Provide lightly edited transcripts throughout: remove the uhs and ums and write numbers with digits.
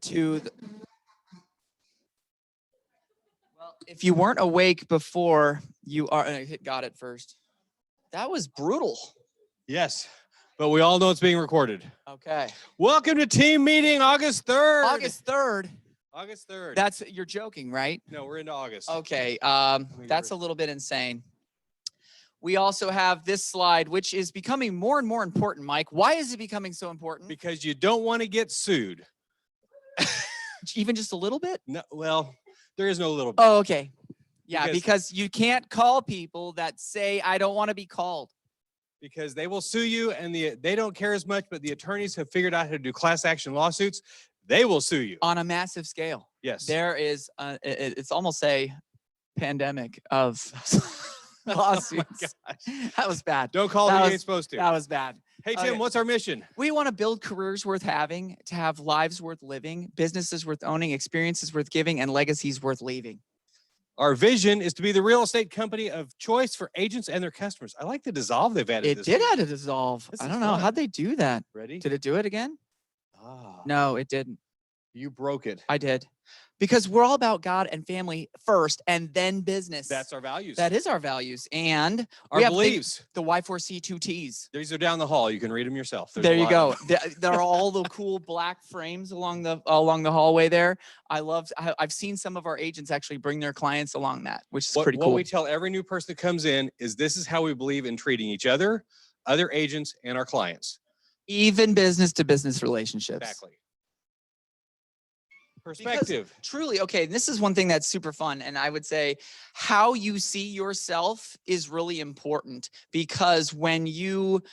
to the, well, if you weren't awake before, you are. Got it first. That was brutal. Yes, but we all know it's being recorded. Okay. Welcome to team meeting August 3rd. August 3rd. August 3rd. That's, you're joking, right? No, we're into August. Okay. That's a little bit insane. We also have this slide, which is becoming more and more important, Mike. Why is it becoming so important? Because you don't want to get sued. Even just a little bit? No, well, there is no little bit. Oh, okay. Yeah, because you can't call people that say, I don't want to be called. Because they will sue you, and they don't care as much, but the attorneys have figured out how to do class action lawsuits. They will sue you. On a massive scale. Yes. There is, it's almost a pandemic of lawsuits. Oh my gosh. That was bad. Don't call who you ain't supposed to. That was bad. Hey, Tim, what's our mission? We want to build careers worth having, to have lives worth living, businesses worth owning, experiences worth giving, and legacies worth leaving. Our vision is to be the real estate company of choice for agents and their customers. I like the dissolve they've added. It did add a dissolve. I don't know. How'd they do that? Ready? Did it do it again? Ah, No, it didn't. you broke it. I did. Because we're all about God and family first and then business. That's our values. That is our values. And our we have beliefs. The Y4C2Ts. These are down the hall. You can read them yourself. There's There you go. There are all the cool black frames along the hallway there. I've seen some of our agents actually bring their clients along that, which is pretty cool. What we tell every new person that comes in is this is how we believe in treating each other, other agents, and our clients. Even business to business relationships. Exactly. Perspective. Because truly, okay, this is one thing that's super fun. And I would say how you see yourself is really important, because when you,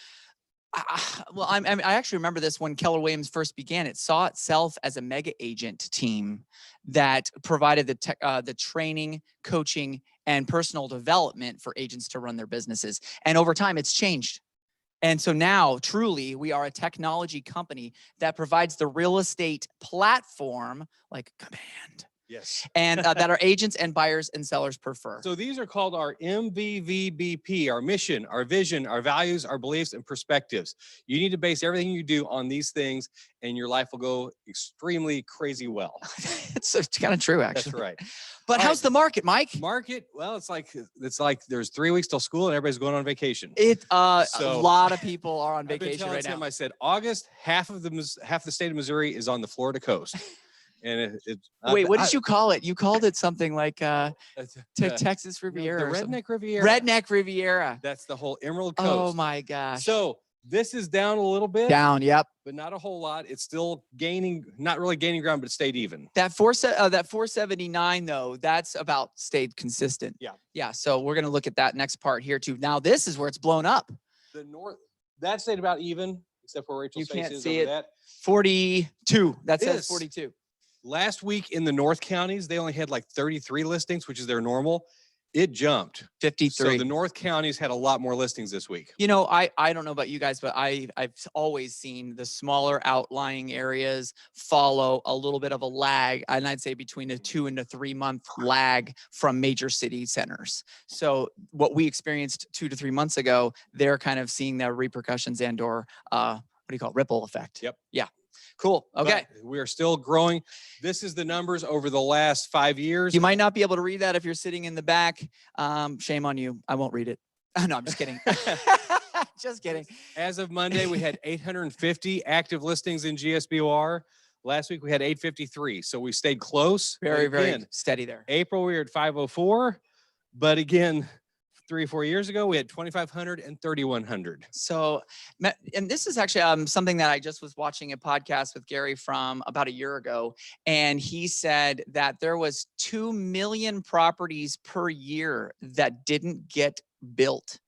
I actually remember this when Keller Williams first began. It saw itself as a mega agent team that provided the training, coaching, and personal development for agents to run their businesses. And over time, it's changed. And so now, truly, we are a technology company that provides the real estate platform, like Command. Yes. And that our agents and buyers and sellers prefer. So these are called our MVVBP, our mission, our vision, our values, our beliefs, and perspectives. You need to base everything you do on these things, and your life will go extremely crazy well. It's kind of true, actually. That's right. But how's the market, Mike? Market, well, it's like there's 3 weeks till school and everybody's going on vacation. A lot of people are on vacation right now. I said August, half the state of Missouri is on the Florida coast. And wait, what did you call it? You called it something like Texas Riviera. The Redneck Riviera. Redneck Riviera. That's the whole Emerald Coast. Oh my gosh. So this is down a little bit. Down, yep. But not a whole lot. It's still gaining, not really gaining ground, but it stayed even. That 479 though, that's about stayed consistent. Yeah. Yeah. So we're gonna look at that next part here too. Now this is where it's blown up. The north, that stayed about even, except for Rachel's face can't is see over it. that. 42. That says 42. Last week in the North counties, they only had like 33 listings, which is their normal. It jumped. 53. So the North counties had a lot more listings this week. You know, I don't know about you guys, but I've always seen the smaller outlying areas follow a little bit of a lag, and I'd say between a 2 and a 3 month lag from major city centers. So what we experienced 2 to 3 months ago, they're kind of seeing the repercussions and or what do you call it? Ripple effect. Yep. Yeah. Cool. Okay. But we are still growing. This is the numbers over the last 5 years. You might not be able to read that if you're sitting in the back. Shame on you. I won't read it. No, I'm just kidding. Just kidding. As of Monday, we had 850 active listings in GSBOR. Last week, we had 853. So we stayed close. Very steady there. April, we were at 504. But again, 3 or 4 years ago, we had 2,500 and 3,100. So, and this is actually something that I just was watching a podcast with Gary from about a year ago. And he said that there was 2 million properties per year that didn't get built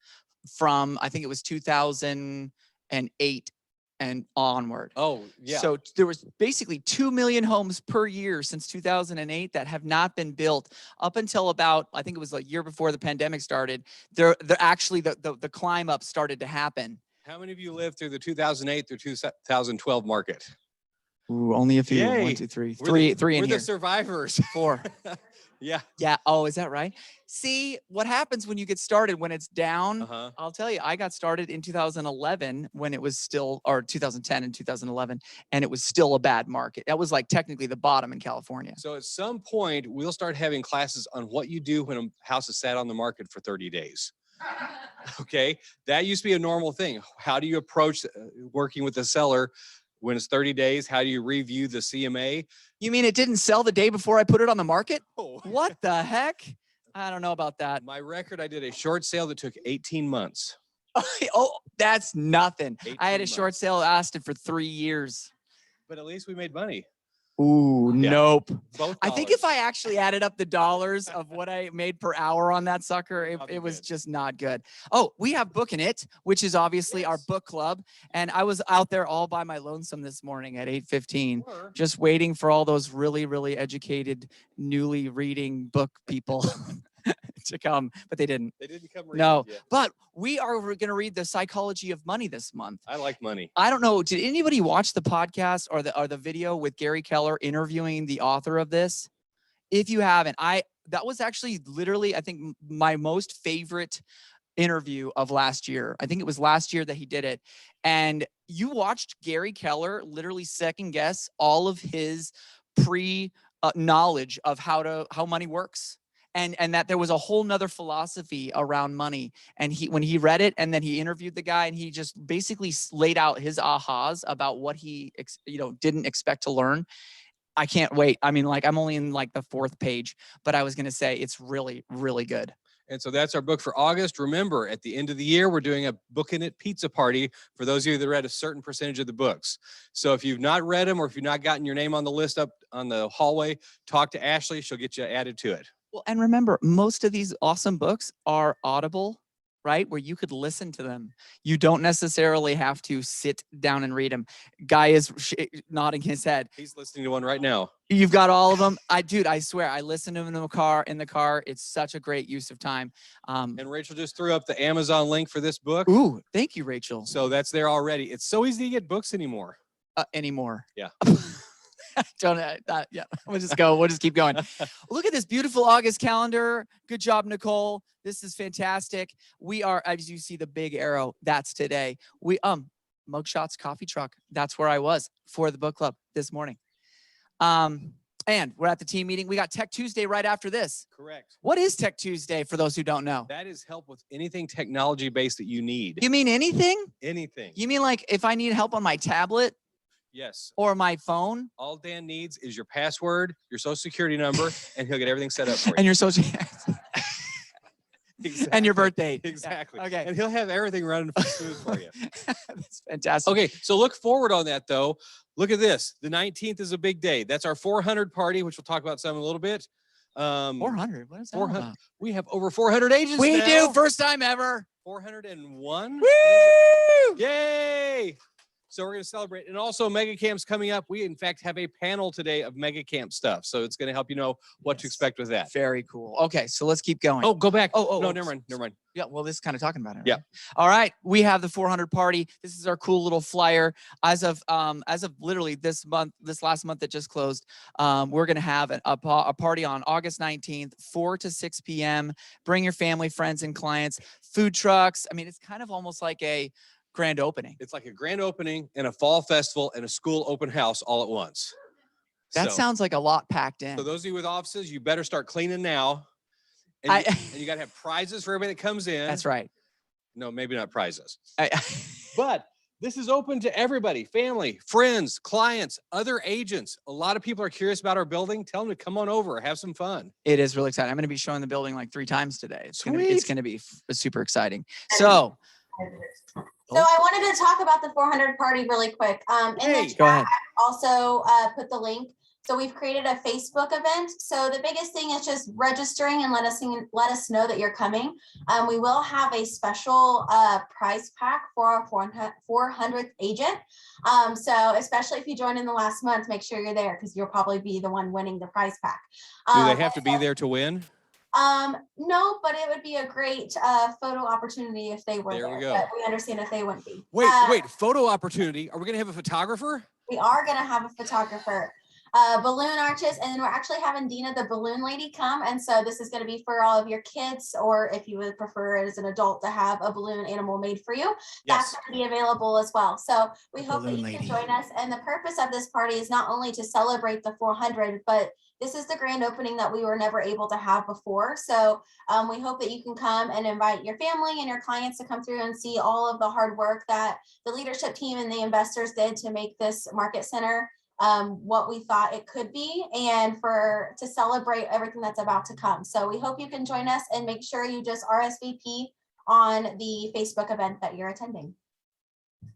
from, I think it was 2008 and onward. Oh, yeah. So there was basically 2 million homes per year since 2008 that have not been built up until about, I think it was a year before the pandemic started. They're actually the climb up started to happen. How many of you lived through the 2008 through 2012 market? Ooh, only a few. Yay. 1, 2, 3. We're Three the, in we're here. the survivors. 4. Yeah. Yeah. Oh, is that right? See what happens when you get started when it's down. I'll tell you, I got started in 2011 when it was still, or 2010 and 2011, and it was still a bad market. That was like technically the bottom in California. So at some point, we'll start having classes on what you do when a house is sat on the market for 30 days. Okay. That used to be a normal thing. How do you approach working with the seller when it's 30 days? How do you review the CMA? You mean it didn't sell the day before I put it on the market? Oh. What the heck? I don't know about that. My record, I did a short sale that took 18 months. Oh, that's nothing. I had a 18 short months. sale that lasted for 3 years. But at least we made money. Ooh, Yeah. nope. Both I think if dollars. I actually added up the dollars of what I made per hour on that sucker, Probably it was good. just not good. Oh, we have Booking It, which is obviously our book club. And I was out there all by my lonesome this morning at 8:15, just waiting for all those really, really educated, newly reading book people to come, but they didn't. They didn't come read No, it yet. but we are going to read The Psychology of Money this month. I like money. I don't know. Did anybody watch the podcast or the video with Gary Keller interviewing the author of this? If you haven't, that was actually literally, I think, my most favorite interview of last year. I think it was last year that he did it. And you watched Gary Keller literally second guess all of his knowledge of how money works. And that there was a whole nother philosophy around money. And when he read it and then he interviewed the guy and he just basically laid out his ahas about what he didn't expect to learn. I can't wait. I mean, like, I'm only in like the 4th page, but I was going to say it's really, really good. And so that's our book for August. Remember, at the end of the year, we're doing a Booking It pizza party for those of you that read a certain percentage of the books. So if you've not read them or if you've not gotten your name on the list up on the hallway, talk to Ashley. She'll get you added to it. Well, and remember, most of these awesome books are Audible, right? Where you could listen to them. You don't necessarily have to sit down and read them. Guy is nodding his head. He's listening to one right now. You've got all of them. I swear, I listen to them in the car. It's such a great use of time. And Rachel just threw up the Amazon link for this book. Ooh, thank you, Rachel. So that's there already. It's so easy to get books anymore. Anymore. Yeah. Yeah, we'll just keep going. Look at this beautiful August calendar. Good job, Nicole. This is fantastic. We are, as you see the big arrow, that's today. We Mugshots Coffee Truck. That's where I was for the book club this morning. And we're at the team meeting. We got Tech Tuesday right after this. Correct. What is Tech Tuesday for those who don't know? That is help with anything technology based that you need. You mean anything? Anything. You mean like if I need help on my tablet? Yes. Or my phone? All Dan needs is your password, your social security number, and he'll get everything set up for you. And your social Exactly. and your birth date. Exactly. Yeah. Okay. And he'll have everything running smooth for you. That's fantastic. Okay, so look forward on that though. Look at this. The 19th is a big day. That's our 400 party, which we'll talk about some in a little bit. 400. What is that 400. about? We have over 400 agents We now. do. First time ever. 401. Woo! Yay! So we're going to celebrate. And also Mega Camp's coming up. We, in fact, have a panel today of Mega Camp stuff. So it's going to help you know what to expect with that. Very cool. Okay, so let's keep going. Oh, go back. Oh, no, never mind. Yeah, well, this is kind of talking about it. Right? Yeah. All right, we have the 400 party. This is our cool little flyer. As of literally this last month that just closed, we're gonna have a party on August 19th, 4 to 6 p.m. Bring your family, friends, and clients. Food trucks. I mean, it's kind of almost like a grand opening. It's like a grand opening and a fall festival and a school open house all at once. That sounds like a lot packed in. So those of you with offices, you better start cleaning now. And you got to have prizes for everybody that comes in. That's right. No, maybe not prizes. But this is open to everybody, family, friends, clients, other agents. A lot of people are curious about our building. Tell them to come on over, have some fun. It is really exciting. I'm going to be showing the building like 3 times today. It's going to be super exciting. So I wanted to talk about the 400 party really quick. In the chat, go ahead. Also put the link. So we've created a Facebook event. So the biggest thing is just registering and let us know that you're coming. We will have a special prize pack for our 400th agent. So especially if you join in the last month, make sure you're there because you'll probably be the one winning the prize pack. Do they have to be there to win? No, but it would be a great photo opportunity if they were there. There we go. But we understand if they wouldn't be. Wait, photo opportunity. Are we going to have a photographer? We are going to have a photographer, balloon arches, and then we're actually having Dina, the balloon lady, come. And so this is going to be for all of your kids, or if you would prefer as an adult to have a balloon animal made for you, that's going to be available as well. So we hope that you can join us. And the purpose of this party is not only to celebrate the 400, but this is the grand opening that we were never able to have before. So we hope that you can come and invite your family and your clients to come through and see all of the hard work that the leadership team and the investors did to make this market center what we thought it could be, and to celebrate everything that's about to come. So we hope you can join us, and make sure you just RSVP on the Facebook event that you're attending.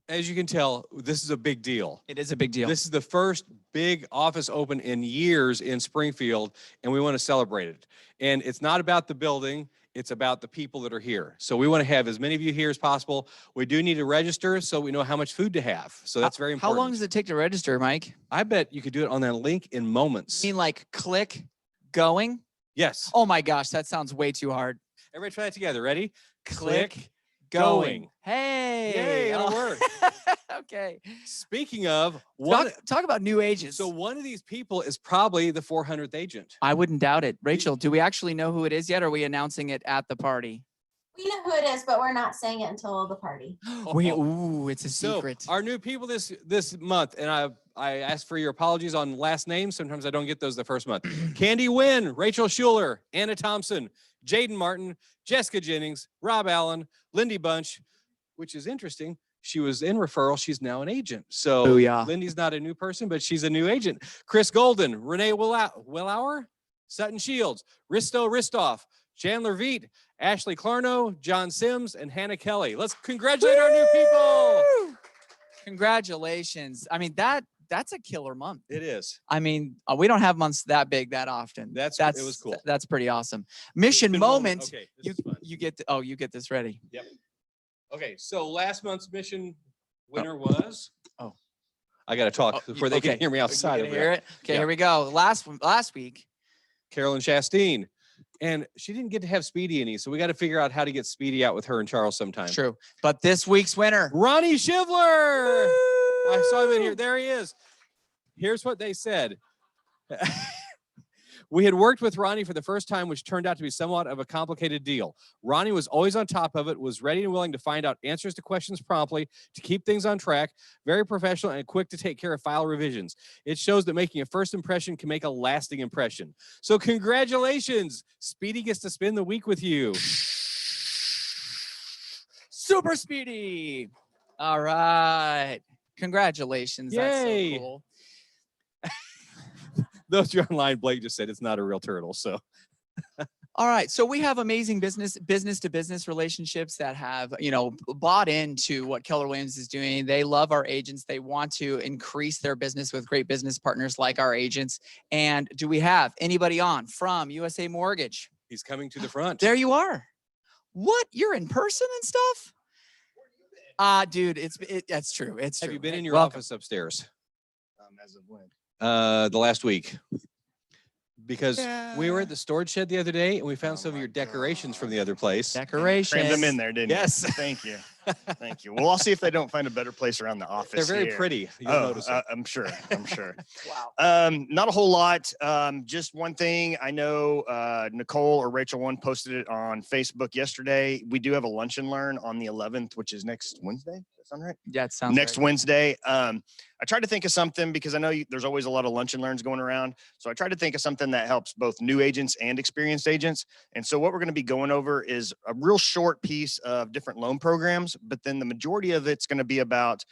As you can tell, this is a big deal. It is a big deal. This is the first big office open in years in Springfield, and we want to celebrate it. And it's not about the building, it's about the people that are here. So we want to have as many of you here as possible. We do need to register so we know how much food to have. So that's very important. How long does it take to register, Mike? I bet you could do it on that link in moments. You mean like click going? Yes. Oh my gosh, that sounds way too hard. Everybody try that together. Ready? Click going. going. Hey. Yay, it'll work. Okay. Speaking of, talk about new agents. so one of these people is probably the 400th agent. I wouldn't doubt it. Rachel, do we actually know who it is yet? Or are we announcing it at the party? We know who it is, but we're not saying it until the party. Ooh, it's a So secret. our new people this month, and I asked for your apologies on last names. Sometimes I don't get those the first month. Candy Wynn, Rachel Schuler, Anna Thompson, Jaden Martin, Jessica Jennings, Rob Allen, Lindy Bunch, which is interesting. She was in referral. She's now an agent. So Booyah. Lindy's not a new person, but she's a new agent. Chris Golden, Renee Willauer, Sutton Shields, Risto Ristoff, Chandler Veet, Ashley Clarno, John Sims, and Hannah Kelly. Let's congratulate our new people. Congratulations. I mean, that's a killer month. It is. I mean, we don't have months that big that often. It was cool. That's pretty awesome. Mission moment. Okay, this is fun. You get you get this ready. Yep. Okay, so last month's mission winner was. Oh. I got to talk before they can hear me outside. You hear it? Okay, Here we go. Last week, Carolyn Chastain. And she didn't get to have Speedy any, so we got to figure out how to get Speedy out with her and Charles sometime. True. But this week's winner, Ronnie Shivler. I saw him in here. There he is. Here's what they said. We had worked with Ronnie for the first time, which turned out to be somewhat of a complicated deal. Ronnie was always on top of it, was ready and willing to find out answers to questions promptly, to keep things on track, very professional and quick to take care of file revisions. It shows that making a first impression can make a lasting impression. So congratulations. Speedy gets to spend the week with you. Super Speedy. All right. Congratulations. Yay. That's so cool. Those who are online, Blake just said it's not a real turtle. So, all right. So we have amazing business to business relationships that have, bought into what Keller Williams is doing. They love our agents. They want to increase their business with great business partners like our agents. And do we have anybody on from USA Mortgage? he's coming to the front. There you are. What? You're in person and stuff? Dude, that's true. It's Have true. you been in your Welcome. office upstairs? As of when? The last week. Because we were Yeah. at the storage shed the other day and we found Oh some of my your decorations from the God. other place. Decorations. Crammed them in there, didn't Yes. you? Thank you. Thank you. Well, I'll see if they don't find a better place around the office. They're very here. pretty. You'll Oh, notice it. I'm sure. I'm sure. Wow. Not a whole lot. Just one thing. I know Nicole or Rachel one posted it on Facebook yesterday. We do have a lunch and learn on the 11th, which is next Wednesday. Does that sound right? That sounds Next right. Wednesday. I tried to think of something because I know there's always a lot of lunch and learns going around. So I tried to think of something that helps both new agents and experienced agents. And so what we're going to be going over is a real short piece of different loan programs, but then the majority of it's going to be about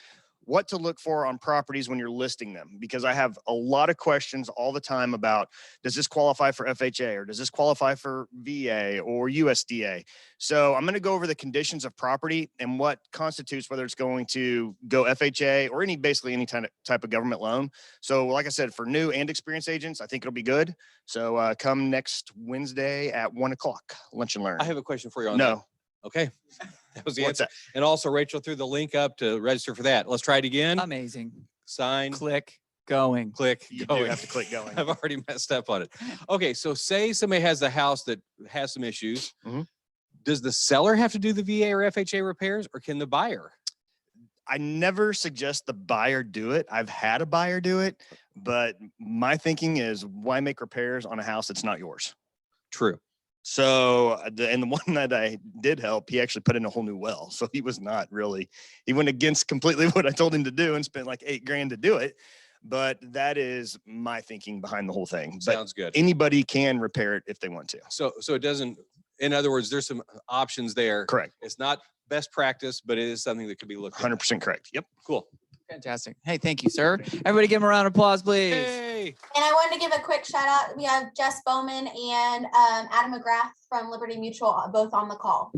what to look for on properties when you're listing them, because I have a lot of questions all the time about, does this qualify for FHA or does this qualify for VA or USDA? So I'm going to go over the conditions of property and what constitutes whether it's going to go FHA or basically any type of government loan. So like I said, for new and experienced agents, I think it'll be good. So come next Wednesday at 1:00, lunch and learn. I have a question for you on that. No. Okay. That was the What's answer. And also Rachel threw the link up to register for that. Let's try it again. Amazing. Sign, Click. Going. click, You do going. have to click going. I've already messed up on it. Okay, so say somebody has a house that has some issues. Mhm. Does the seller have to do the VA or FHA repairs, or can the buyer? I never suggest the buyer do it. I've had a buyer do it, but my thinking is why make repairs on a house that's not yours? True. So, and the one that I did help, he actually put in a whole new well. So he was not really, he went against completely what I told him to do and spent like $8,000 to do it. But that is my thinking behind the whole thing. Sounds good. Anybody can repair it if they want to. So it doesn't, in other words, there's some options there. Correct. It's not best practice, but it is something that could be looked at. 100% correct. Yep. Cool. Fantastic. Hey, thank you, sir. Everybody give him a round of applause, please. Hey. And I wanted to give a quick shout out. We have Jess Bowman and Adam McGrath from Liberty Mutual, both on the call.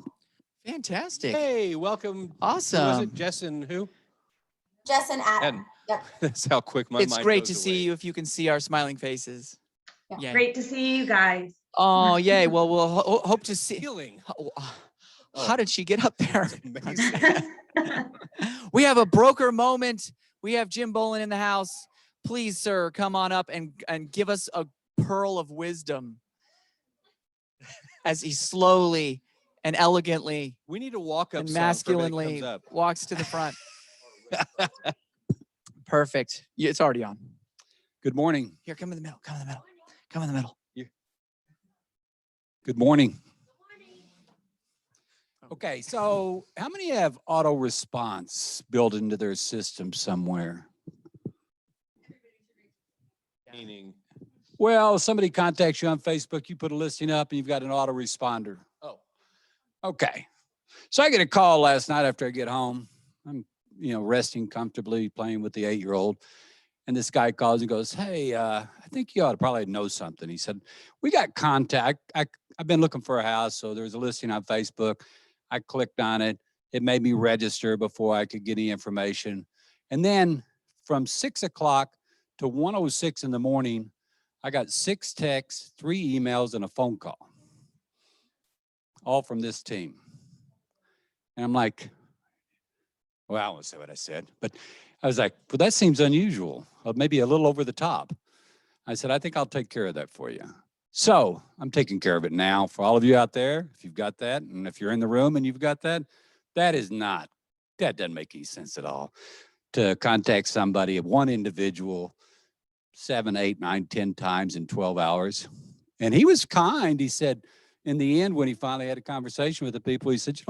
Fantastic. Hey, welcome. Awesome. Who was it? Jess and who? Jess and Adam. Yep. That's how quick my It's mind great goes to see away. you if you can see our smiling faces. Yeah. Yay. Great to see you guys. Oh, yay. Well, we'll hope to see. Feeling. How did she get up there? Amazing. We have a broker moment. We have Jim Bolin in the house. Please, sir, come on up and give us a pearl of wisdom as he slowly and elegantly We need to walk up and some for everybody that masculinely comes up. walks to the front. Perfect. Yeah, it's already on. Good morning. Here, come in the middle. Come in the middle. Come in the middle. Good morning. Okay, so how many have auto response built into their system somewhere? Meaning, Well, somebody contacts you on Facebook, you put a listing up and you've got an autoresponder. oh, Okay. So I get a call last night after I get home. I'm, resting comfortably, playing with the 8-year-old. And this guy calls and goes, hey, I think you ought to probably know something. He said, we got contact. I've been looking for a house. So there's a listing on Facebook. I clicked on it. It made me register before I could get any information. And then from 6 o'clock to 1:06 in the morning, I got 6 texts, 3 emails, and a phone call, all from this team. And I'm like, well, I won't say what I said, but I was like, well, that seems unusual, maybe a little over the top. I said, I think I'll take care of that for you. So I'm taking care of it now for all of you out there. If you've got that, and if you're in the room and you've got that, that doesn't make any sense at all to contact somebody, one individual, 7, 8, 9, 10 times in 12 hours. And he was kind. He said, in the end, when he finally had a conversation with the people, he said,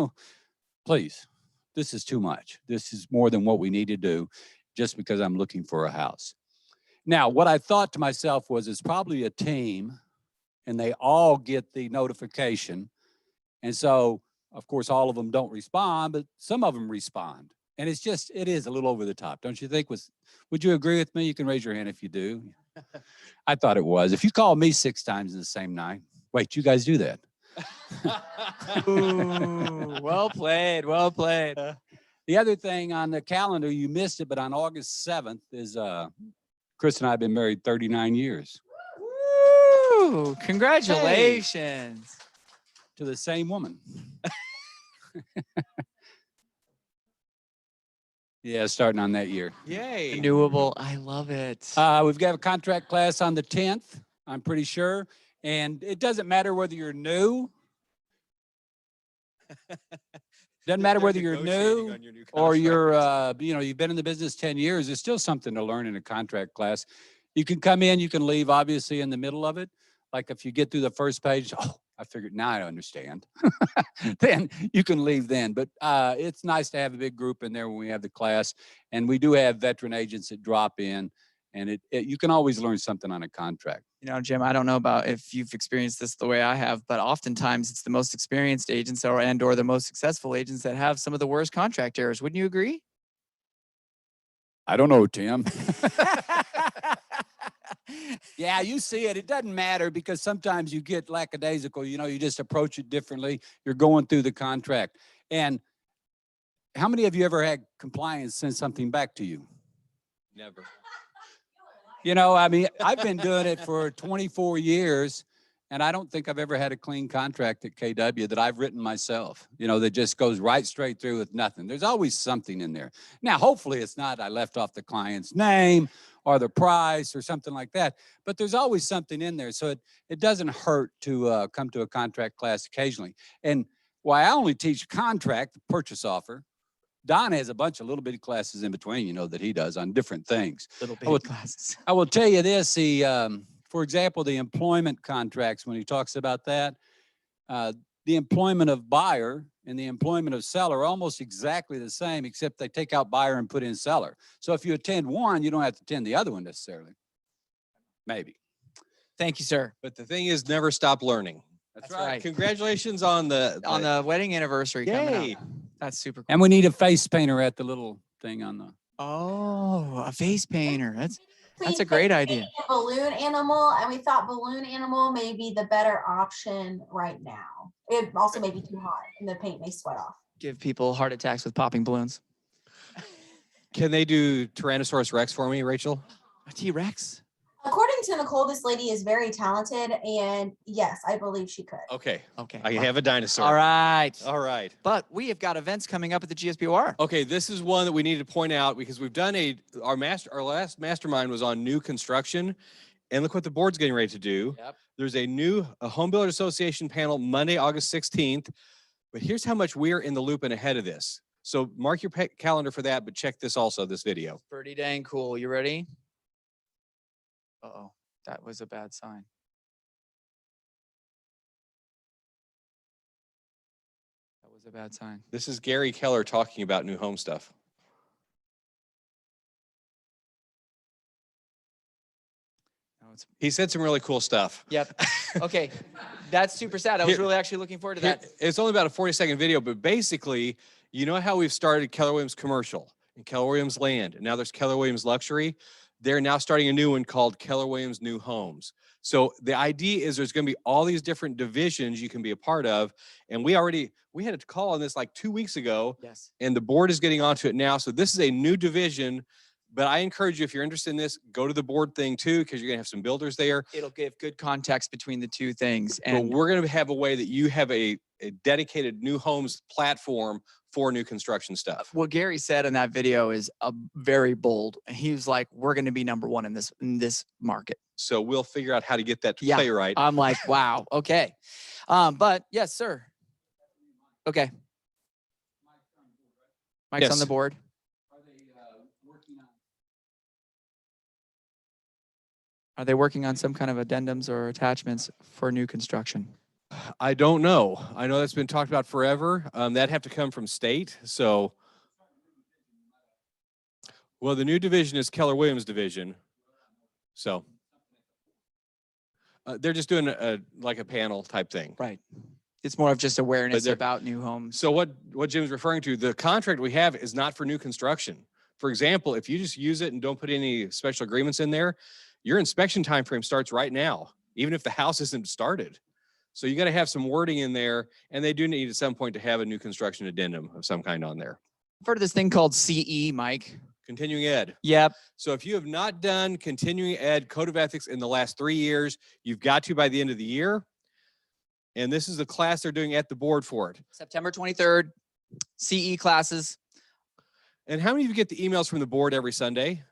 please, this is too much. This is more than what we need to do just because I'm looking for a house. Now, what I thought to myself was it's probably a team and they all get the notification. And so, of course, all of them don't respond, but some of them respond. And it is a little over the top, don't you think? Would you agree with me? You can raise your hand if you do. I thought it was. If you call me 6 times in the same night, wait, you guys do that? Ooh, well played. Well played. The other thing on the calendar, you missed it, but on August 7th is Chris and I have been married 39 years Woo, congratulations. to the same woman. Yeah, starting on that year. yay. Renewable. I love it. We've got a contract class on the 10th, I'm pretty sure. And it doesn't matter whether you're new. Doesn't matter whether you're new or you're, you've been in the business 10 years. There's still something to learn in a contract class. You can come in, you can leave, obviously, in the middle of it. Like if you get through the first page, I figured now I understand. Then you can leave then. But it's nice to have a big group in there when we have the class. And we do have veteran agents that drop in. And you can always learn something on a contract. Jim, I don't know about if you've experienced this the way I have, but oftentimes it's the most experienced agents or the most successful agents that have some of the worst contract errors. Wouldn't you agree? I don't know, Tim. Yeah, you see it. It doesn't matter because sometimes you get lackadaisical. You just approach it differently. You're going through the contract. And how many of you ever had compliance send something back to you? Never. I've been doing it for 24 years, and I don't think I've ever had a clean contract at KW that I've written myself, that just goes right straight through with nothing. There's always something in there. Now, hopefully it's not I left off the client's name or the price or something like that, but there's always something in there. So it doesn't hurt to come to a contract class occasionally. And why I only teach contract, the purchase offer, Don has a bunch of little bitty classes in between, that he does on different things. Little would- bit classes. I will tell you this, for example, the employment contracts, when he talks about that, the employment of buyer and the employment of seller are almost exactly the same, except they take out buyer and put in seller. So if you attend one, you don't have to attend the other one necessarily. Maybe. Thank you, sir. But the thing is, never stop learning. That's right. Congratulations on On the wedding anniversary coming Yay. up. That's super cool. And we need a face painter at the little thing on the. Oh, a face painter. That's Between a great face idea. painting and balloon animal, and we thought balloon animal may be the better option right now. It also may be too hot and the paint may sweat off. Give people heart attacks with popping balloons. Can they do Tyrannosaurus Rex for me, Rachel? A T-Rex. According to Nicole, this lady is very talented, and yes, I believe she could. Okay. Okay. I have a dinosaur. All right. All right. But we have got events coming up at the GSBOR. Okay, this is one that we need to point out because we've done our last mastermind was on new construction, and look what the board's getting ready to do. Yep. There's a Home Builder Association panel Monday, August 16th. But here's how much we're in the loop and ahead of this. So mark your calendar for that, but check this also, this video. Pretty dang cool. You ready? Uh-oh, that was a bad sign. That was a bad sign. This is Gary Keller talking about new home stuff. No, it's He said some really cool stuff. yep. Okay, that's super sad. I was Here- really actually looking forward to Here- that. It's only about a 40-second video, but basically, you know how we've started Keller Williams Commercial and Keller Williams Land, and now there's Keller Williams Luxury. They're now starting a new one called Keller Williams New Homes. So the idea is there's going to be all these different divisions you can be a part of. And we had a call on this like 2 weeks ago, Yes. and the board is getting onto it now. So this is a new division, but I encourage you, if you're interested in this, go to the board thing too, because you're going to have some builders there. It'll give good context between the two things. But And we're going to have a way that you have a dedicated new homes platform for new construction stuff. what Gary said in that video is very bold. He was like, we're going to be number one in this market. So we'll figure out how to get that to Yeah. play right. I'm like, wow, okay. But yes, sir. Okay. Mike's on Yes. the board. Are they working on some kind of addendums or attachments for new construction? I don't know. I know that's been talked about forever. That'd have to come from state. So, well, the new division is Keller Williams division. So they're just doing like a panel type thing. Right. It's more of just awareness they're- about new homes. So what Jim's referring to, the contract we have is not for new construction. For example, if you just use it and don't put any special agreements in there, your inspection time frame starts right now, even if the house isn't started. So you got to have some wording in there, and they do need at some point to have a new construction addendum of some kind on there. I've heard of this thing called CE, Mike. Continuing ed. Yep. So if you have not done continuing ed code of ethics in the last 3 years, you've got to by the end of the year. And this is the class they're doing at the board for it. September 23rd, CE classes. And how many of you get the emails from the board every Sunday?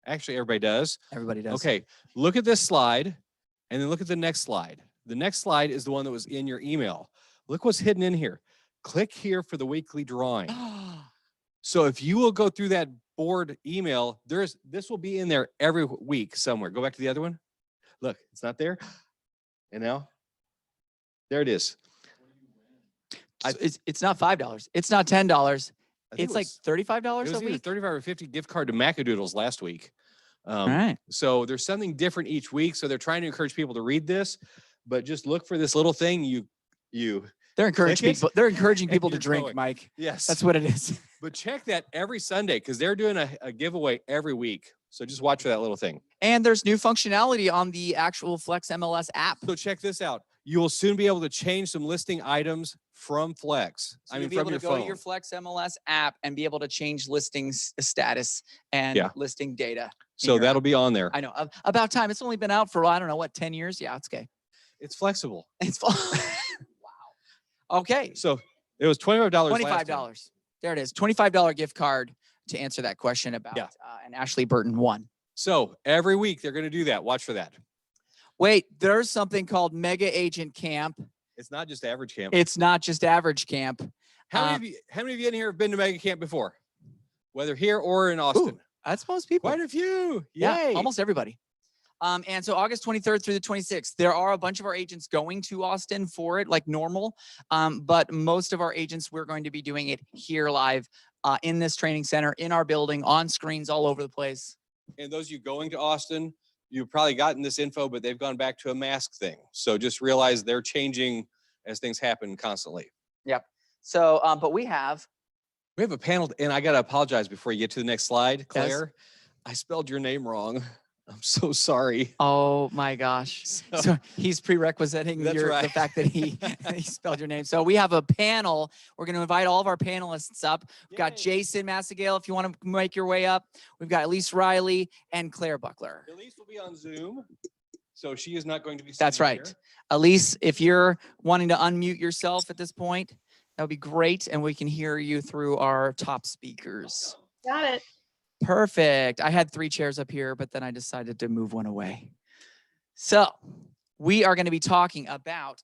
Actually, everybody does. Everybody does. Okay, look at this slide and then look at the next slide. The next slide is the one that was in your email. Look what's hidden in here. Click here for the weekly drawing. So if you will go through that board email, this will be in there every week somewhere. Go back to the other one. Look, it's not there. And now, there it is. So it's not $5. It's not $10. I think It's it like was- $35 it a was either week. 35 or 50 gift card to Macadoodles last week. All right. So there's something different each week. So they're trying to encourage people to read this, but just look for this little thing. They're encouraging Click it, people. They're encouraging and people to you're drink, going. Mike. Yes. That's what it is. But check that every Sunday because they're doing a giveaway every week. So just watch for that little thing. And there's new functionality on the actual Flex MLS app. So check this out. You will soon be able to change some listing items from Flex. So you'll be able from to your go phone. to your Flex MLS app and be able to change listings status and Yeah. listing data. So your that'll app. be on there. I know. About time. It's only been out for, I don't know, what, 10 years? Yeah, it's okay. It's flexible. It's wow. Okay. So it was $25. last time. $25. There it is. $25 gift card to answer that question about Yeah. and Ashley Burton won. So every week they're going to do that. Watch for that. Wait, there's something called Mega Agent Camp. It's not just average camp. It's not just average camp. How many of you in here have been to Mega Camp before? Whether here or in Austin? Ooh, that's most people. Quite a few. Yeah, Yay. almost everybody. And so August 23rd through the 26th, there are a bunch of our agents going to Austin for it, like normal. But most of our agents, we're going to be doing it here live in this training center, in our building, on screens all over the place. And those of you going to Austin, you've probably gotten this info, but they've gone back to a mask thing. So just realize they're changing as things happen constantly. Yep. So, but we have a panel, and I got to apologize before you get to the next slide, Yes. Claire. I spelled your name wrong. I'm so sorry. Oh my gosh. So he's prerequisiting That's the right. fact that he spelled your name. So we have a panel. We're going to invite all of our panelists up. We've got Yay. Jason Massagale, if you want to make your way up. We've got Elise Riley and Claire Buckler. Elise will be on Zoom, so she is not going to be. That's sitting right. here. Elise, if you're wanting to unmute yourself at this point, that would be great. And we can hear you through our top speakers. Got it. Perfect. I had 3 chairs up here, but then I decided to move one away. So we are going to be talking about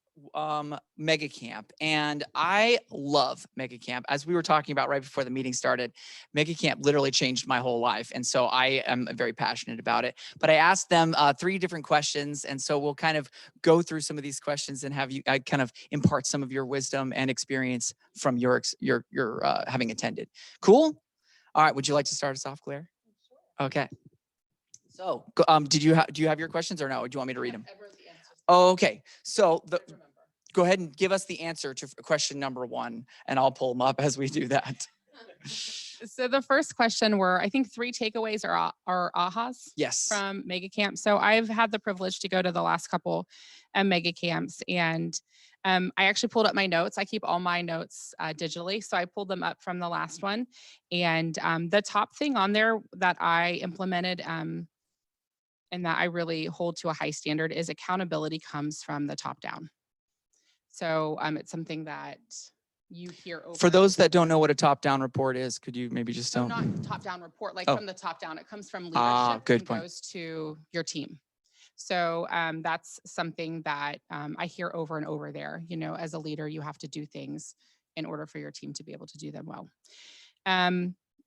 Mega Camp. And I love Mega Camp. As we were talking about right before the meeting started, Mega Camp literally changed my whole life. And so I am very passionate about it. But I asked them 3 different questions. And so we'll kind of go through some of these questions and have you kind of impart some of your wisdom and experience from your having attended. Cool? All right. Would you like to start us off, Claire? Okay. So, do you have your questions or no? Or do you want me to read them? Oh, okay. So go ahead and give us the answer to question number 1, and I'll pull them up as we do that. So the first question were, I think 3 takeaways are ahas Yes. from Mega Camp. So I've had the privilege to go to the last couple Mega Camps, and I actually pulled up my notes. I keep all my notes digitally. So I pulled them up from the last one. And the top thing on there that I implemented and that I really hold to a high standard is accountability comes from the top down. So it's something that you hear over. For those that don't know what a top-down report is, could you maybe just So tell? not top-down report, like Oh. from the top down. It comes from leadership good and point. goes to your team. So that's something that I hear over and over there. You know, as a leader, you have to do things in order for your team to be able to do them well.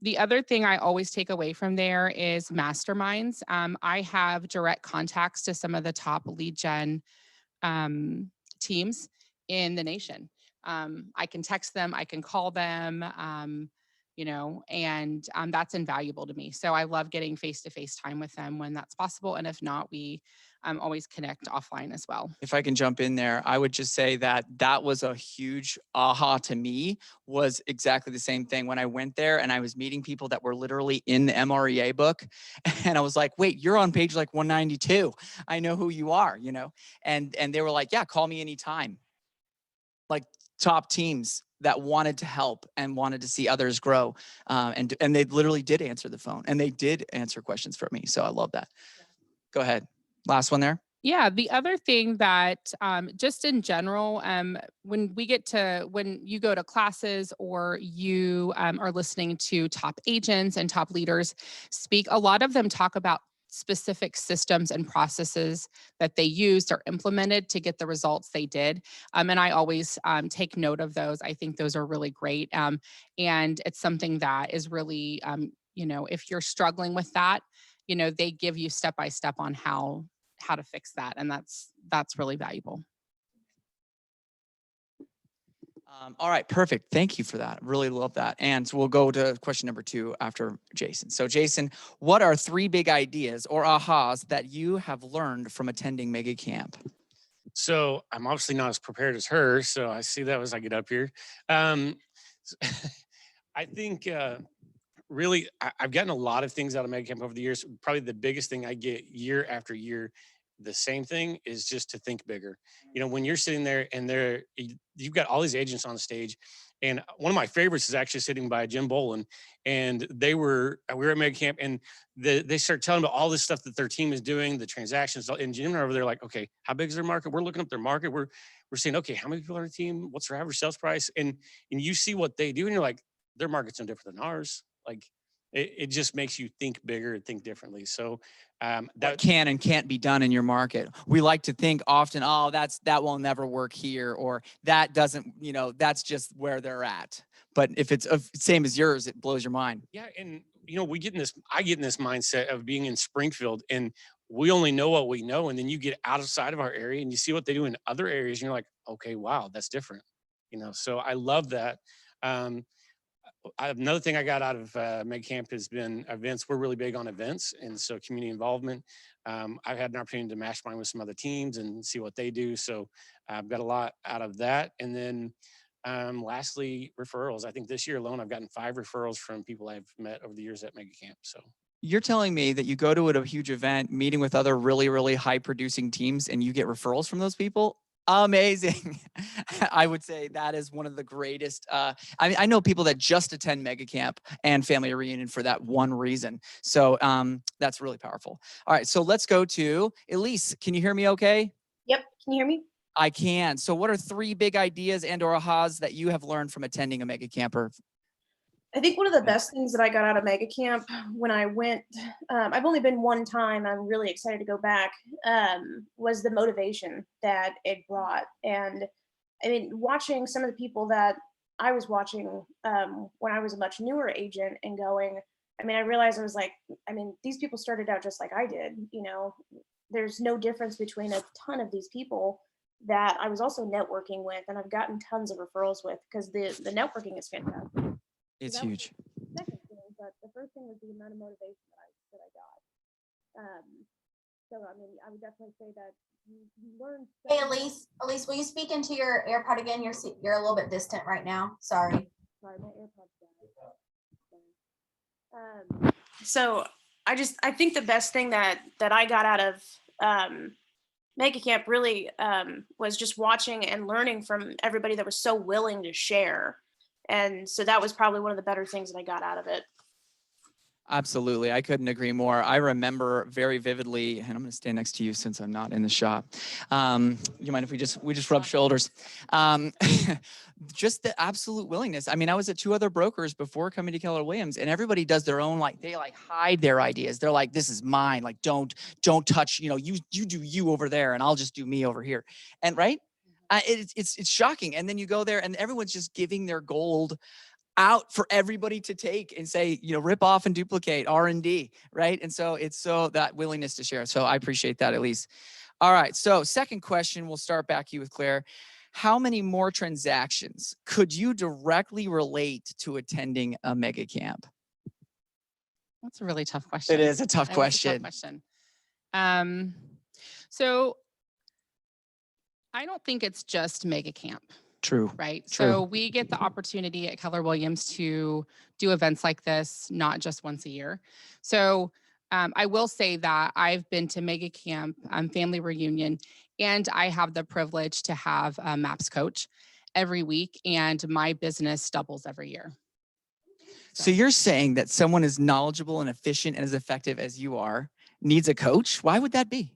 The other thing I always take away from there is masterminds. I have direct contacts to some of the top lead gen teams in the nation. I can text them, I can call them, you know, and that's invaluable to me. So I love getting face-to-face time with them when that's possible. And if not, we always connect offline as well. If I can jump in there, I would just say that was a huge aha to me, was exactly the same thing when I went there and I was meeting people that were literally in the MREA book. And I was like, wait, you're on page like 192. I know who you are, you know? And they were like, yeah, call me anytime. Like top teams that wanted to help and wanted to see others grow. And they literally did answer the phone and they did answer questions for me. So I love that. Go ahead. Last one there. Yeah, the other thing that just in general, when you go to classes or you are listening to top agents and top leaders speak, a lot of them talk about specific systems and processes that they used or implemented to get the results they did. And I always take note of those. I think those are really great. And it's something that is really, you know, if you're struggling with that, you know, they give you step-by-step on how to fix that. And that's really valuable. All right, perfect. Thank you for that. Really love that. And so we'll go to question number 2 after Jason. So Jason, what are 3 big ideas or ahas that you have learned from attending Mega Camp? So I'm obviously not as prepared as her. So I see that as I get up here. I think really I've gotten a lot of things out of Mega Camp over the years. Probably the biggest thing I get year after year, the same thing, is just to think bigger. You know, when you're sitting there and you've got all these agents on the stage, and one of my favorites is actually sitting by Jim Bolin, and we were at Mega Camp, and they start telling about all this stuff that their team is doing, the transactions, and Jim and I over there like, okay, how big is their market? We're looking up their market. We're saying, okay, how many people are on the team? What's their average sales price? And you see what they do, and you're like, their market's no different than ours. Like, it just makes you think bigger and think differently. So That can and can't be done in your market. We like to think often, oh, that will never work here, or that doesn't, you know, that's just where they're at. but if it's same as yours, it blows your mind. Yeah, and I get in this mindset of being in Springfield, and we only know what we know, and then you get outside of our area and you see what they do in other areas, and you're like, okay, wow, that's different. So I love that. Um, Another thing I got out of Meg Camp has been events. We're really big on events, and so community involvement. I've had an opportunity to mastermind with some other teams and see what they do. So I've got a lot out of that. And then lastly, referrals. I think this year alone, I've gotten 5 referrals from people I've met over the years at Mega Camp. So You're telling me that you go to a huge event, meeting with other really, really high producing teams, and you get referrals from those people? Amazing. I would say that is one of the greatest. I know people that just attend Mega Camp and Family Reunion for that one reason. So that's really powerful. All right, so let's go to Elise. Can you hear me okay? Yep. Can you hear me? I can. So what are 3 big ideas and or ahas that you have learned from attending a Mega Camper? I think one of the best things that I got out of Mega Camp when I went, I've only been one time, I'm really excited to go back, was the motivation that it brought. And I mean, watching some of the people that I was watching when I was a much newer agent and going, I mean, I realized I was like, I mean, these people started out just like I did, there's no difference between a ton of these people that I was also networking with, and I've gotten tons of referrals with, because the networking is fantastic. It's That was huge. the second thing, but the first thing was the amount of motivation that I got. So I mean, I would definitely say that you learn. Hey, Elise, will you speak into your AirPod again? You're a little bit distant right now. Sorry. Sorry, my AirPods died. So I think the best thing that I got out of Mega Camp really was just watching and learning from everybody that was so willing to share. And so that was probably one of the better things that I got out of it. Absolutely. I couldn't agree more. I remember very vividly, and I'm going to stand next to you since I'm not in the shop. You mind if we just rub shoulders? Just the absolute willingness. I mean, I was at 2 other brokers before coming to Keller Williams, and everybody does their own, they hide their ideas. They're like, this is mine. Like, don't touch, you do you over there, and I'll just do me over here. And right? It's shocking. And then you go there and everyone's just giving their gold out for everybody to take and say, rip off and duplicate R&D, right? And so it's that willingness to share. So I appreciate that, at least. All right. So second question, we'll start back you with Claire. How many more transactions could you directly relate to attending a Mega Camp? That's a really tough question. It is a tough question. So I don't think it's just Mega Camp. True. Right. True. So we get the opportunity at Keller Williams to do events like this, not just once a year. So I will say that I've been to Mega Camp, Family Reunion, and I have the privilege to have a MAPS coach every week, and my business doubles every year. So you're saying that someone as knowledgeable and efficient and as effective as you are needs a coach? Why would that be?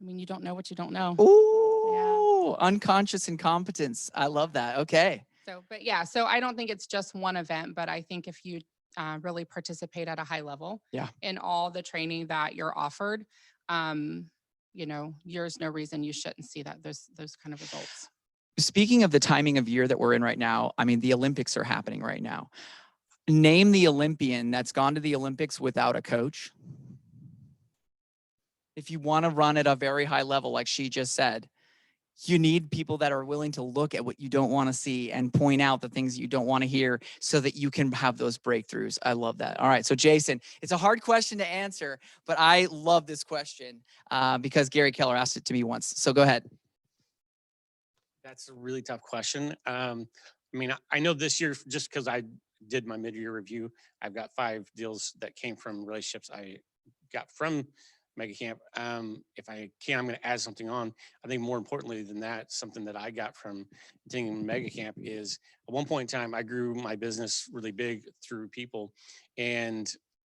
I mean, you don't know what you don't know. Oh, yeah. Unconscious incompetence. I love that. Okay. So I don't think it's just one event, but I think if you really participate at a high level in all the training that you're offered, there's no reason you shouldn't see those kind of results. Speaking of the timing of year that we're in right now, I mean, the Olympics are happening right now. Name the Olympian that's gone to the Olympics without a coach. If you want to run at a very high level, like she just said, you need people that are willing to look at what you don't want to see and point out the things you don't want to hear so that you can have those breakthroughs. I love that. All right. So Jason, it's a hard question to answer, but I love this question because Gary Keller asked it to me once. So go ahead. That's a really tough question. I mean, I know this year, just because I did my mid-year review, I've got 5 deals that came from relationships I got from Mega Camp. If I can, I'm going to add something on. I think more importantly than that, something that I got from attending Mega Camp is at one point in time, I grew my business really big through people. And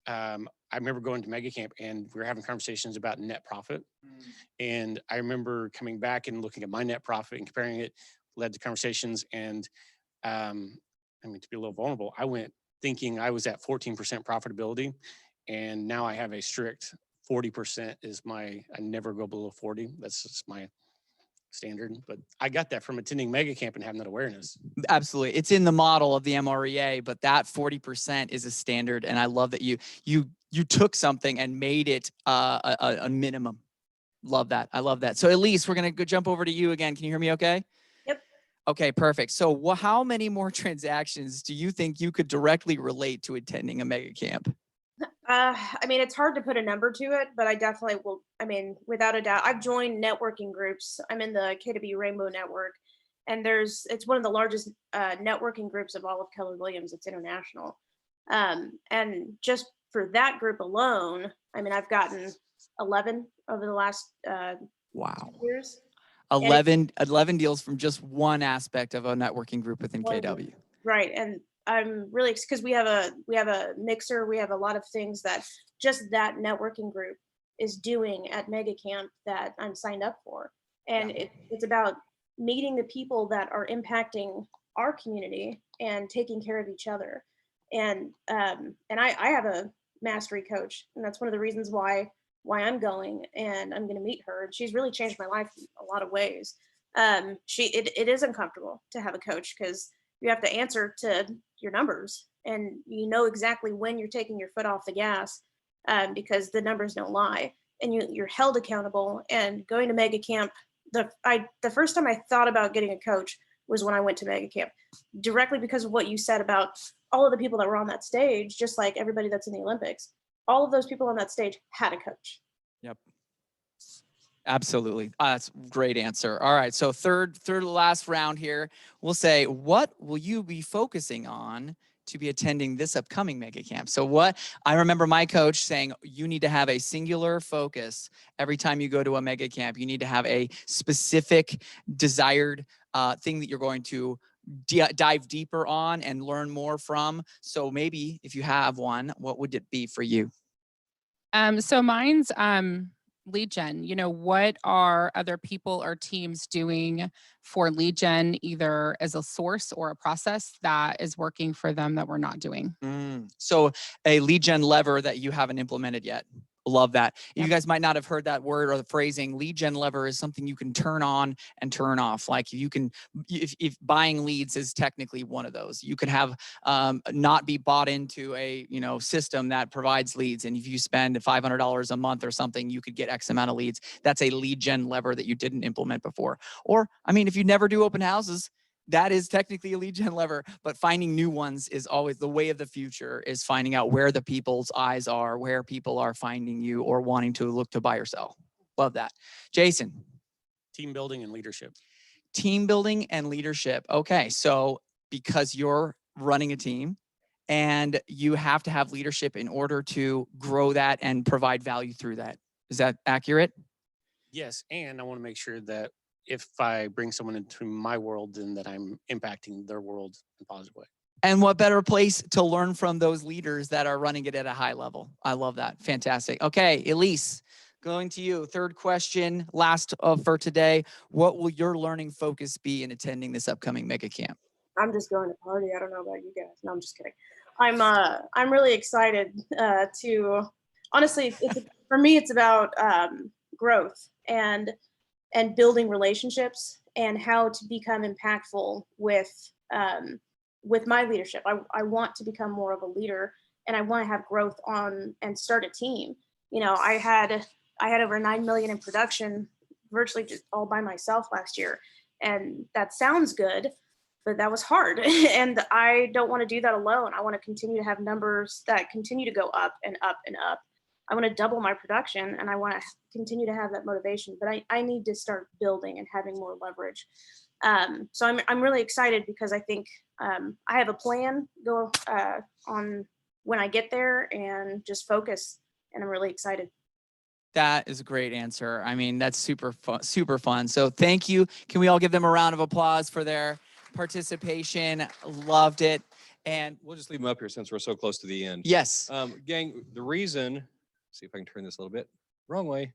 I remember going to Mega Camp and we were having conversations about net profit. And I remember coming back and looking at my net profit and comparing it, led to conversations. And I mean, to be a little vulnerable, I went thinking I was at 14% profitability. And now I have a strict 40% is I never go below 40. That's just my standard, but I got that from attending mega camp and having that awareness. Absolutely. It's in the model of the MREA, but that 40% is a standard. And I love that you took something and made it a minimum. Love that. I love that. So Elise, we're going to go jump over to you again. Can you hear me okay? Yep. Okay, perfect. So how many more transactions do you think you could directly relate to attending a mega camp? I mean, it's hard to put a number to it, but I definitely will. I mean, without a doubt, I've joined networking groups. I'm in the KW Rainbow Network, and it's one of the largest networking groups of all of Keller Williams. It's international. And just for that group alone, I mean, I've gotten 11 over the last Wow. 2 years. 11 deals from just one aspect of a networking group within One KW. Right. And I'm really, because we have a mixer, we have a lot of things that just that networking group is doing at Mega Camp that I'm signed up for. And it's about meeting the people that are impacting our community and taking care of each other. And I have a mastery coach, and that's one of the reasons why I'm going, and I'm going to meet her. And she's really changed my life in a lot of ways. It is uncomfortable to have a coach because you have to answer to your numbers, and you know exactly when you're taking your foot off the gas, because the numbers don't lie, and you're held accountable. And going to Mega Camp, the first time I thought about getting a coach was when I went to Mega Camp, directly because of what you said about all of the people that were on that stage, just like everybody that's in the Olympics. All of those people on that stage had a coach. Yep. Absolutely. That's a great answer. All right. So third last round here, we'll say, what will you be focusing on to be attending this upcoming mega camp? So I remember my coach saying, you need to have a singular focus every time you go to a mega camp. You need to have a specific desired thing that you're going to dive deeper on and learn more from. So maybe if you have one, what would it be for you? So mine's lead gen. You know, what are other people or teams doing for lead gen, either as a source or a process that is working for them that we're not doing? So a lead gen lever that you haven't implemented yet. Love that. Yep. You guys might not have heard that word or the phrasing. Lead gen lever is something you can turn on and turn off. Like you can, if buying leads is technically one of those, you could have not be bought into a system that provides leads. And if you spend $500 a month or something, you could get X amount of leads. That's a lead gen lever that you didn't implement before. Or, I mean, if you never do open houses, that is technically a lead gen lever, but finding new ones is always the way of the future, is finding out where the people's eyes are, where people are finding you or wanting to look to buy or sell. Love that. Jason. Team building and leadership. Team building and leadership. Okay. So because you're running a team and you have to have leadership in order to grow that and provide value through that. Is that accurate? Yes. And I want to make sure that if I bring someone into my world, then that I'm impacting their world in a positive way. And what better place to learn from those leaders that are running it at a high level? I love that. Fantastic. Okay, Elise, going to you. Third question, last for today. What will your learning focus be in attending this upcoming mega camp? I'm just going to party. I don't know about you guys. No, I'm just kidding. I'm really excited to, honestly, for me, it's about growth and building relationships and how to become impactful with my leadership. I want to become more of a leader, and I want to have growth and start a team. I had over 9 million in production, virtually just all by myself last year. And that sounds good, but that was hard. And I don't want to do that alone. I want to continue to have numbers that continue to go up and up and up. I want to double my production, and I want to continue to have that motivation, but I need to start building and having more leverage. So I'm really excited because I think I have a plan on when I get there and just focus, and I'm really excited. That is a great answer. I mean, that's super fun. So thank you. Can we all give them a round of applause for their participation? Loved it. And We'll just leave them up here since we're so close to the end. yes. Gang, the reason, see if I can turn this a little bit, wrong way.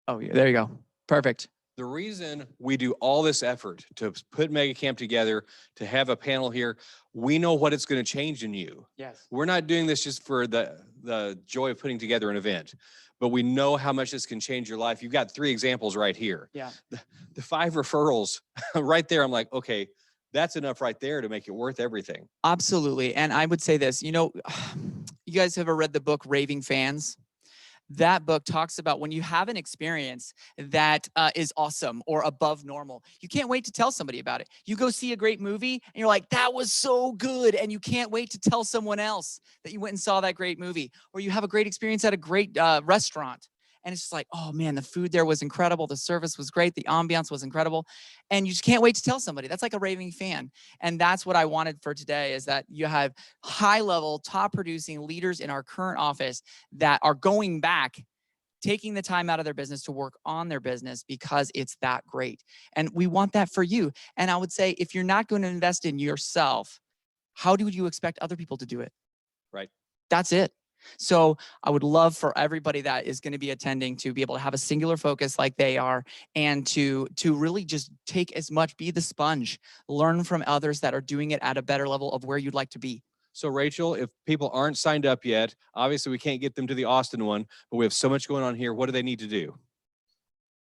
Oh, yeah, there you go. Perfect. The reason we do all this effort to put Mega Camp together, to have a panel here, we know what it's going to change in you. Yes. We're not doing this just for the joy of putting together an event, but we know how much this can change your life. You've got 3 examples right here. Yeah. The 5 referrals right there. I'm like, okay, that's enough right there to make it worth everything. Absolutely. And I would say this, you know, you guys ever read the book Raving Fans? That book talks about when you have an experience that is awesome or above normal, you can't wait to tell somebody about it. You go see a great movie and you're like, that was so good. And you can't wait to tell someone else that you went and saw that great movie. Or you have a great experience at a great restaurant. And it's just like, oh man, the food there was incredible. The service was great. The ambiance was incredible. And you just can't wait to tell somebody. That's like a raving fan. And that's what I wanted for today, is that you have high level, top producing leaders in our current office that are going back, taking the time out of their business to work on their business because it's that great. And we want that for you. And I would say, if you're not going to invest in yourself, how do you expect other people to do it? Right. That's it. So I would love for everybody that is going to be attending to be able to have a singular focus like they are, and to really just take as much, be the sponge, learn from others that are doing it at a better level of where you'd like to be. So Rachel, if people aren't signed up yet, obviously we can't get them to the Austin one, but we have so much going on here. What do they need to do?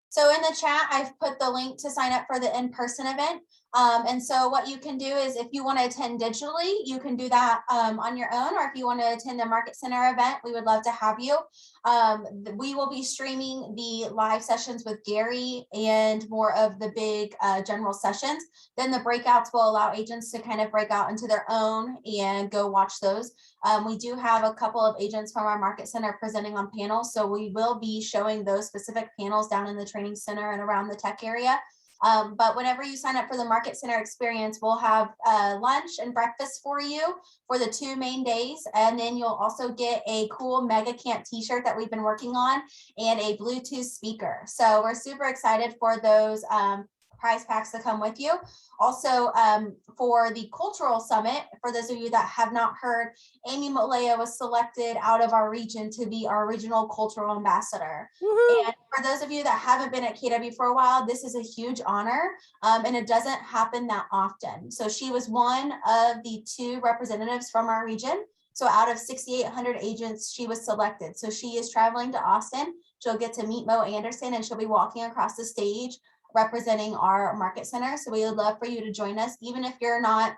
So in the chat, I've put the link to sign up for the in-person event. And so what you can do is, if you want to attend digitally, you can do that on your own, or if you want to attend the Market Center event, we would love to have you. We will be streaming the live sessions with Gary and more of the big general sessions. Then the breakouts will allow agents to kind of break out into their own and go watch those. We do have a couple of agents from our Market Center presenting on panels, so we will be showing those specific panels down in the training center and around the tech area. But whenever you sign up for the Market Center experience, we'll have lunch and breakfast for you for the 2 main days. And then you'll also get a cool Mega Camp t-shirt that we've been working on and a Bluetooth speaker. So we're super excited for those prize packs to come with you. Also, for the Cultural Summit, for those of you that have not heard, Amy Molea was selected out of our region to be our regional cultural ambassador. And for those of you that haven't been at KW for a while, this is a huge honor, and it doesn't happen that often. So she was one of the 2 representatives from our region. So out of 6,800 agents, she was selected. So she is traveling to Austin. She'll get to meet Mo Anderson, and she'll be walking across the stage representing our Market Center. So we would love for you to join us, even if you're not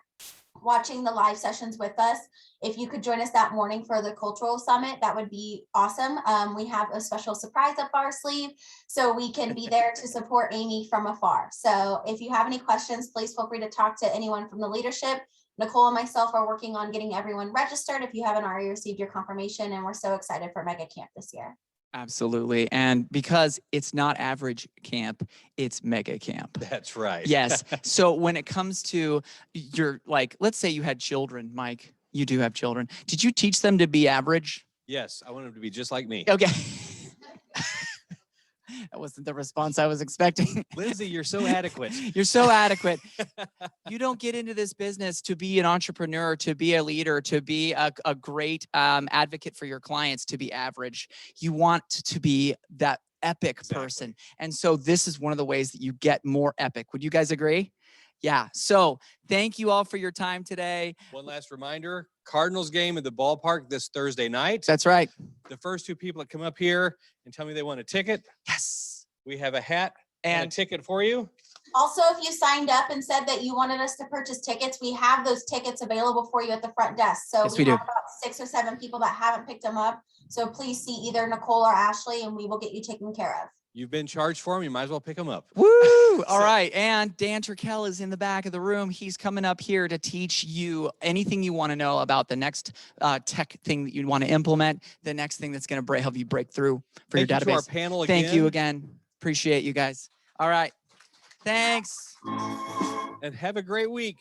watching the live sessions with us. If you could join us that morning for the Cultural Summit, that would be awesome. We have a special surprise up our sleeve, so we can be there to support Amy from afar. So if you have any questions, please feel free to talk to anyone from the leadership. Nicole and myself are working on getting everyone registered if you haven't already received your confirmation, and we're so excited for Mega Camp this year. Absolutely. And because it's not average camp, it's mega camp. That's right. Yes. So when it comes to your, like, let's say you had children, Mike, you do have children. Did you teach them to be average? Yes, I want them to be just like me. Okay. That wasn't the response I was expecting. Lindsay, you're so adequate. You're so adequate. You don't get into this business to be an entrepreneur, to be a leader, to be a great advocate for your clients, to be average. You want to be that epic person. And so this is one of the ways that you get more epic. Would you guys agree? Yeah. So thank you all for your time today. One last reminder, Cardinals game at the Ballpark this Thursday night. That's right. The first 2 people that come up here and tell me they want a ticket, Yes. we have a hat and a ticket for you. Also, if you signed up and said that you wanted us to purchase tickets, we have those tickets available for you at the front desk. So Yes, we we have do. about 6 or 7 people that haven't picked them up. So please see either Nicole or Ashley, and we will get you taken care of. You've been charged for them. You might as well pick them up. Woo! All right. And Dan Turkel is in the back of the room. He's coming up here to teach you anything you want to know about the next tech thing that you want to implement, the next thing that's going to help you break through for your Thank you to our database. panel again. Thank you again. Appreciate you guys. All right. Thanks. And have a great week.